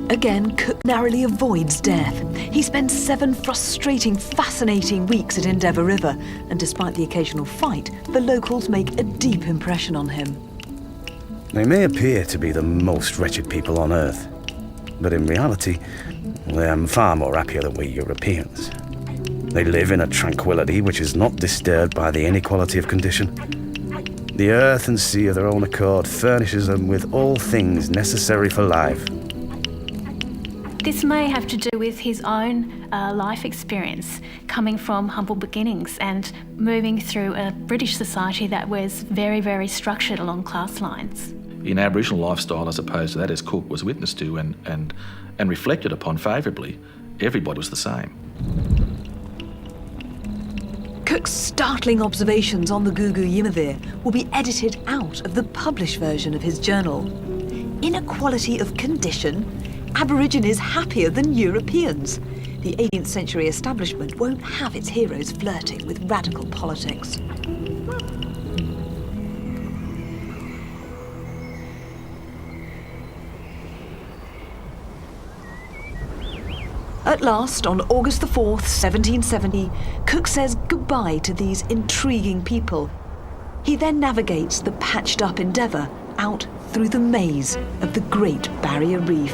Again, Cook narrowly avoids death. He spends 7 frustrating, fascinating weeks at Endeavour River, and despite the occasional fight, the locals make a deep impression on him. They may appear to be the most wretched people on Earth, but in reality, they're far more happier than we Europeans. They live in a tranquility which is not disturbed by the inequality of condition. The earth and sea of their own accord furnishes them with all things necessary for life. This may have to do with his own life experience, coming from humble beginnings and moving through a British society that was very, very structured along class lines. In Aboriginal lifestyle, as opposed to that, as Cook was witness to and reflected upon favourably, everybody was the same. Cook's startling observations on the Gugu Yimithir will be edited out of the published version of his journal. Inequality of condition? Aborigines happier than Europeans. The 18th century establishment won't have its heroes flirting with radical politics. At last, on August the 4th, 1770, Cook says goodbye to these intriguing people. He then navigates the patched-up Endeavour out through the maze of the Great Barrier Reef.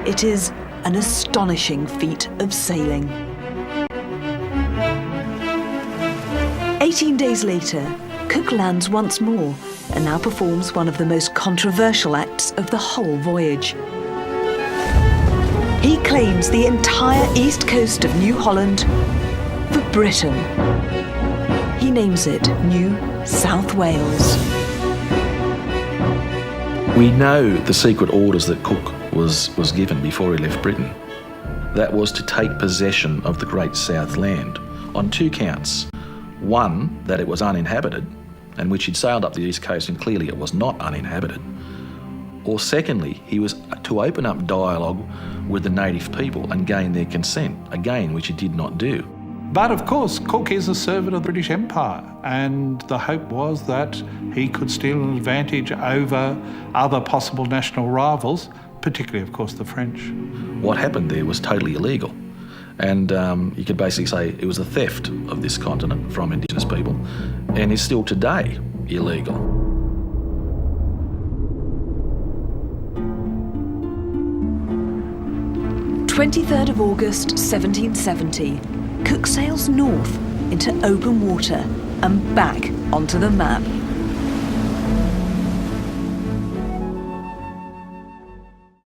It is an astonishing feat of sailing. 18 days later, Cook lands once more and now performs one of the most controversial acts of the whole voyage. He claims the entire east coast of New Holland for Britain. He names it New South Wales. We know the secret orders that Cook was given before he left Britain. That was to take possession of the Great South Land on 2 counts. One, that it was uninhabited, and which he'd sailed up the east coast and clearly it was not uninhabited. Or secondly, he was to open up dialogue with the native people and gain their consent, again, which he did not do. But of course, Cook is a servant of the British Empire, and the hope was that he could steal an advantage over other possible national rivals, particularly, of course, the French. What happened there was totally illegal. And you could basically say it was a theft of this continent from Indigenous people, and is still today illegal. 23rd of August 1770, Cook sails north into open water and back onto the map.